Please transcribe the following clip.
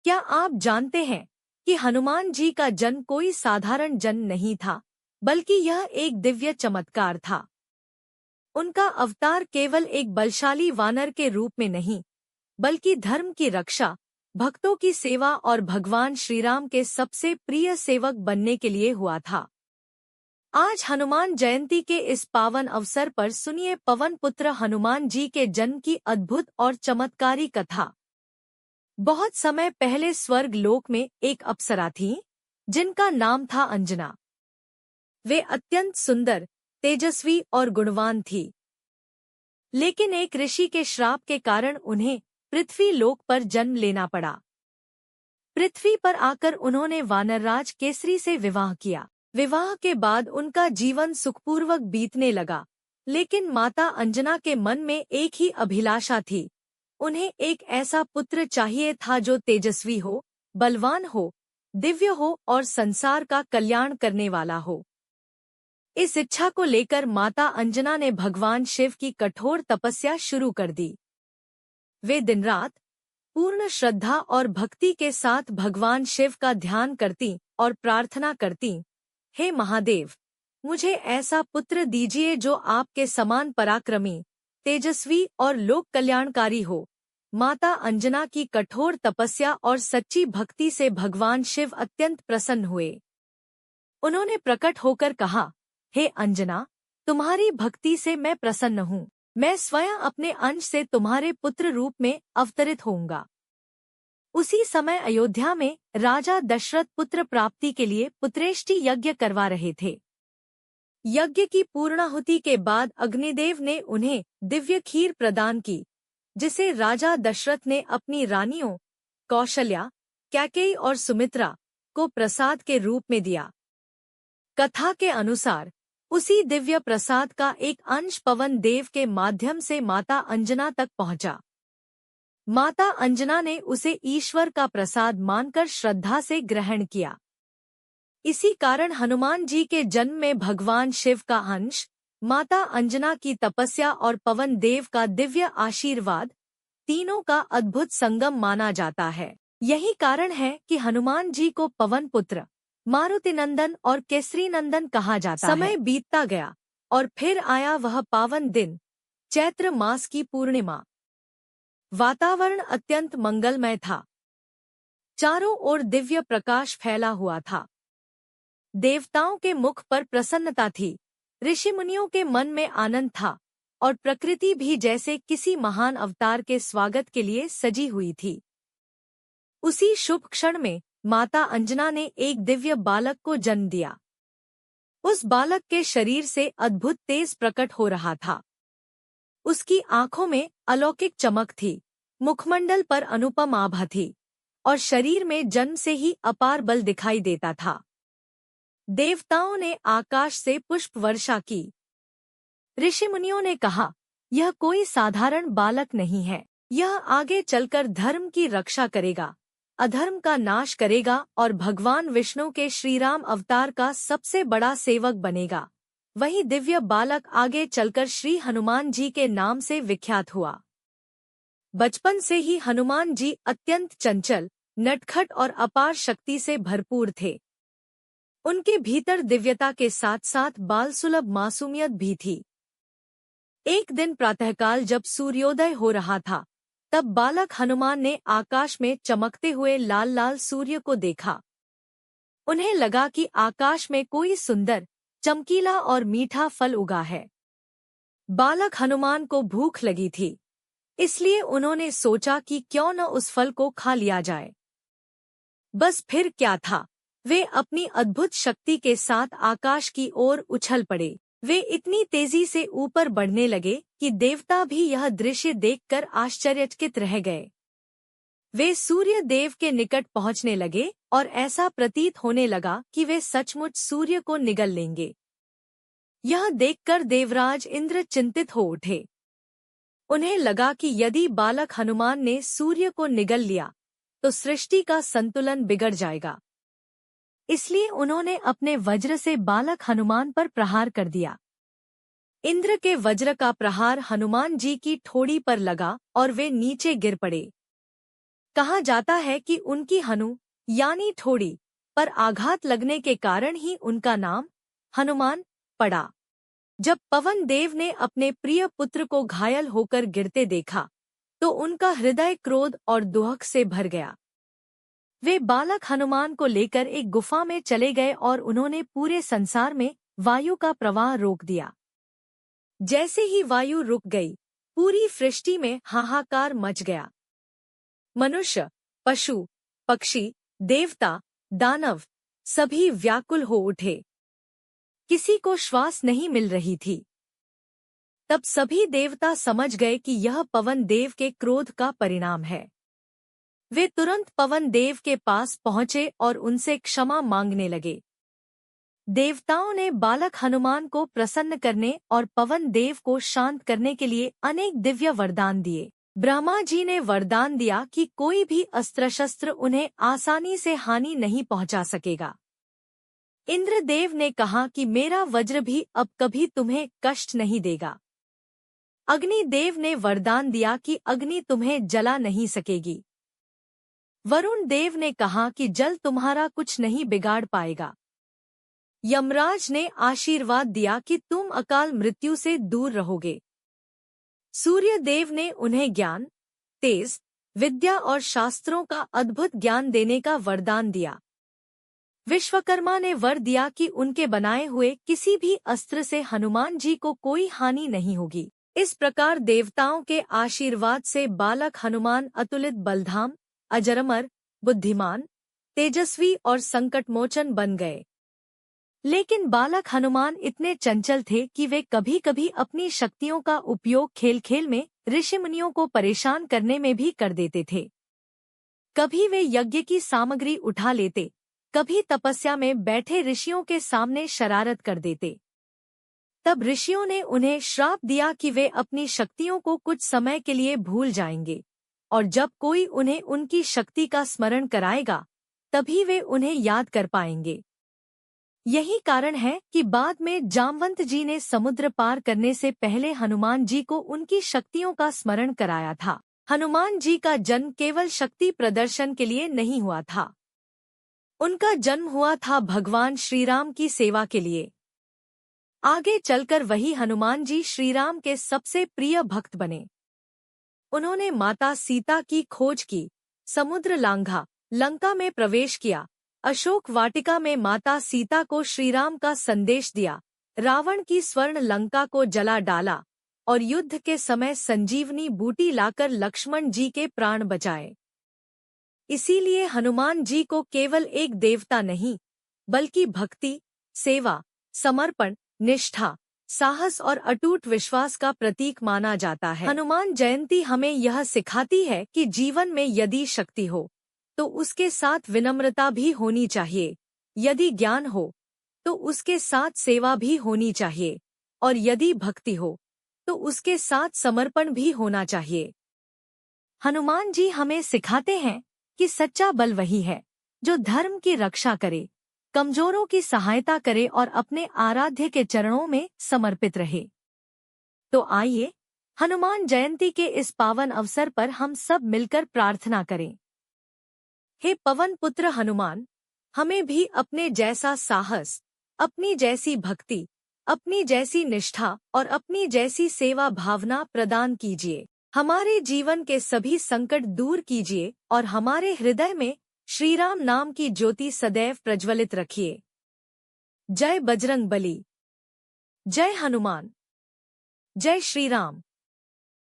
क्या आप जानते हैं कि हनुमान जी का जन्म कोई साधारण जन्म नहीं था, बल्कि यह एक दिव्य चमत्कार था। उनका अवतार केवल एक बलशाली वानर के रूप में नहीं, बल्कि धर्म की रक्षा, भक्तों की सेवा और भगवान श्रीराम के सबसे प्रिय सेवक बनने के लिए हुआ था। आज हनुमान जयंती के इस पावन अवसर पर सुनिए पवन पुत्र हनुमान जी के जन्म की अद्भुत और चमत्कारी कथा। बहुत समय पहले स्वर्ग लोक में एक अप्सरा थी, जिनका नाम था अंजना। वे अत्यंत सुंदर, तेजस्वी और गुणवान थी। लेकिन एक ऋषि के श्राप के कारण उन्हें पृथ्वी लोक पर जन्म लेना पड़ा। पृथ्वी पर आकर उन्होंने वानरराज केसरी से विवाह किया। विवाह के बाद उनका जीवन सुखपूर्वक बीतने लगा, लेकिन माता अंजना के मन में एक ही अभिलाषा थी। उन्हें एक ऐसा पुत्र चाहिए था जो तेजस्वी हो, बलवान हो, दिव्य हो और संसार का कल्याण करने वाला हो। इस इच्छा को लेकर माता अंजना ने भगवान शिव की कठोर तपस्या शुरू कर दी। वे दिन रात पूर्ण श्रद्धा और भक्ति के साथ भगवान शिव का ध्यान करती और प्रार्थना करती, हे महादेव, मुझे ऐसा पुत्र दीजिए जो आपके समान पराक्रमी, तेजस्वी और लोक कल्याणकारी हो। माता अंजना की कठोर तपस्या और सच्ची भक्ति से भगवान शिव अत्यंत प्रसन्न हुए। उन्होंने प्रकट होकर कहा, हे अंजना, तुम्हारी भक्ति से मैं प्रसन्न हूँ। मैं स्वयं अपने अंश से तुम्हारे पुत्र रूप में अवतरित होऊंगा। उसी समय अयोध्या में राजा दशरथ पुत्र प्राप्ति के लिए पुत्रेष्टि यज्ञ करवा रहे थे। यज्ञ की पूर्णाहुति के बाद अग्निदेव ने उन्हें दिव्य खीर प्रदान की, जिसे राजा दशरथ ने अपनी रानियों कौशल्या, कैकेयी और सुमित्रा को प्रसाद के रूप में दिया। कथा के अनुसार उसी दिव्य प्रसाद का एक अंश पवन देव के माध्यम से माता अंजना तक पहुंचा। माता अंजना ने उसे ईश्वर का प्रसाद मानकर श्रद्धा से ग्रहण किया। इसी कारण हनुमान जी के जन्म में भगवान शिव का अंश, माता अंजना की तपस्या और पवन देव का दिव्य आशीर्वाद, तीनों का अद्भुत संगम माना जाता है। यही कारण है कि हनुमान जी को पवन पुत्र, मारुति नंदन और केसरी नंदन कहा जाता है। समय बीतता गया और फिर आया वह पावन दिन, चैत्र मास की पूर्णिमा। वातावरण अत्यंत मंगलमय था। चारों ओर दिव्य प्रकाश फैला हुआ था। देवताओं के मुख पर प्रसन्नता थी, ऋषि मुनियों के मन में आनंद था और प्रकृति भी जैसे किसी महान अवतार के स्वागत के लिए सजी हुई थी। उसी शुभ क्षण में माता अंजना ने एक दिव्य बालक को जन्म दिया। उस बालक के शरीर से अद्भुत तेज प्रकट हो रहा था। उसकी आंखों में अलौकिक चमक थी, मुखमंडल पर अनुपम आभा थी और शरीर में जन्म से ही अपार बल दिखाई देता था। देवताओं ने आकाश से पुष्प वर्षा की। ऋषि मुनियों ने कहा, यह कोई साधारण बालक नहीं है। यह आगे चलकर धर्म की रक्षा करेगा, अधर्म का नाश करेगा और भगवान विष्णु के श्रीराम अवतार का सबसे बड़ा सेवक बनेगा। वही दिव्य बालक आगे चलकर श्री हनुमान जी के नाम से विख्यात हुआ। बचपन से ही हनुमान जी अत्यंत चंचल, नटखट और अपार शक्ति से भरपूर थे। उनके भीतर दिव्यता के साथ साथ बाल सुलभ मासूमियत भी थी। एक दिन प्रातःकाल जब सूर्योदय हो रहा था, तब बालक हनुमान ने आकाश में चमकते हुए लाल लाल सूर्य को देखा। उन्हें लगा कि आकाश में कोई सुंदर, चमकीला और मीठा फल उगा है। बालक हनुमान को भूख लगी थी, इसलिए उन्होंने सोचा कि क्यों न उस फल को खा लिया जाए। बस फिर क्या था, वे अपनी अद्भुत शक्ति के साथ आकाश की ओर उछल पड़े। वे इतनी तेजी से ऊपर बढ़ने लगे कि देवता भी यह दृश्य देखकर आश्चर्यचकित रह गए। वे सूर्य देव के निकट पहुंचने लगे और ऐसा प्रतीत होने लगा कि वे सचमुच सूर्य को निगल लेंगे। यह देखकर देवराज इंद्र चिंतित हो उठे। उन्हें लगा कि यदि बालक हनुमान ने सूर्य को निगल लिया तो सृष्टि का संतुलन बिगड़ जाएगा। इसलिए उन्होंने अपने वज्र से बालक हनुमान पर प्रहार कर दिया। इंद्र के वज्र का प्रहार हनुमान जी की ठोड़ी पर लगा और वे नीचे गिर पड़े। कहा जाता है कि उनकी हनु यानी ठोड़ी पर आघात लगने के कारण ही उनका नाम हनुमान पड़ा। जब पवन देव ने अपने प्रिय पुत्र को घायल होकर गिरते देखा तो उनका हृदय क्रोध और दुहक से भर गया। वे बालक हनुमान को लेकर एक गुफा में चले गए और उन्होंने पूरे संसार में वायु का प्रवाह रोक दिया। जैसे ही वायु रुक गई, पूरी सृष्टि में हाहाकार मच गया। मनुष्य, पशु, पक्षी, देवता, दानव सभी व्याकुल हो उठे। किसी को श्वास नहीं मिल रही थी। तब सभी देवता समझ गए कि यह पवन देव के क्रोध का परिणाम है। वे तुरंत पवन देव के पास पहुंचे और उनसे क्षमा मांगने लगे। देवताओं ने बालक हनुमान को प्रसन्न करने और पवन देव को शांत करने के लिए अनेक दिव्य वरदान दिए। ब्रह्मा जी ने वरदान दिया कि कोई भी अस्त्र शस्त्र उन्हें आसानी से हानि नहीं पहुंचा सकेगा। इंद्रदेव ने कहा कि मेरा वज्र भी अब कभी तुम्हें कष्ट नहीं देगा। अग्निदेव ने वरदान दिया कि अग्नि तुम्हें जला नहीं सकेगी। वरुण देव ने कहा कि जल तुम्हारा कुछ नहीं बिगाड़ पाएगा। यमराज ने आशीर्वाद दिया कि तुम अकाल मृत्यु से दूर रहोगे। सूर्य देव ने उन्हें ज्ञान, तेज, विद्या और शास्त्रों का अद्भुत ज्ञान देने का वरदान दिया। विश्वकर्मा ने वर दिया कि उनके बनाए हुए किसी भी अस्त्र से हनुमान जी को कोई हानि नहीं होगी। इस प्रकार देवताओं के आशीर्वाद से बालक हनुमान अतुलित बलधाम, अजरमर, बुद्धिमान, तेजस्वी और संकटमोचन बन गए। लेकिन बालक हनुमान इतने चंचल थे कि वे कभी कभी अपनी शक्तियों का उपयोग खेल खेल में ऋषिमुनियों को परेशान करने में भी कर देते थे। कभी वे यज्ञ की सामग्री उठा लेते, कभी तपस्या में बैठे ऋषियों के सामने शरारत कर देते। तब ऋषियों ने उन्हें श्राप दिया कि वे अपनी शक्तियों को कुछ समय के लिए भूल जाएंगे और जब कोई उन्हें उनकी शक्ति का स्मरण कराएगा तभी वे उन्हें याद कर पाएंगे। यही कारण है कि बाद में जामवंत जी ने समुद्र पार करने से पहले हनुमान जी को उनकी शक्तियों का स्मरण कराया था। हनुमान जी का जन्म केवल शक्ति प्रदर्शन के लिए नहीं हुआ था। उनका जन्म हुआ था भगवान श्रीराम की सेवा के लिए। आगे चलकर वही हनुमान जी श्रीराम के सबसे प्रिय भक्त बने। उन्होंने माता सीता की खोज की, समुद्र लांघा, लंका में प्रवेश किया, अशोक वाटिका में माता सीता को श्रीराम का संदेश दिया, रावण की स्वर्ण लंका को जला डाला और युद्ध के समय संजीवनी बूटी लाकर लक्ष्मण जी के प्राण बचाए। इसीलिए हनुमान जी को केवल एक देवता नहीं बल्कि भक्ति, सेवा, समर्पण, निष्ठा, साहस और अटूट विश्वास का प्रतीक माना जाता है। हनुमान जयंती हमें यह सिखाती है कि जीवन में यदि शक्ति हो तो उसके साथ विनम्रता भी होनी चाहिए, यदि ज्ञान हो तो उसके साथ सेवा भी होनी चाहिए और यदि भक्ति हो तो उसके साथ समर्पण भी होना चाहिए। हनुमान जी हमें सिखाते हैं कि सच्चा बल वही है जो धर्म की रक्षा करे, कमजोरों की सहायता करे और अपने आराध्य के चरणों में समर्पित रहे। तो आइए हनुमान जयंती के इस पावन अवसर पर हम सब मिलकर प्रार्थना करें। हे पवन पुत्र हनुमान, हमें भी अपने जैसा साहस, अपनी जैसी भक्ति, अपनी जैसी निष्ठा और अपनी जैसी सेवा भावना प्रदान कीजिए। हमारे जीवन के सभी संकट दूर कीजिए और हमारे हृदय में श्रीराम नाम की ज्योति सदैव प्रज्वलित रखिए। जय बजरंग बली। जय हनुमान। जय श्री राम।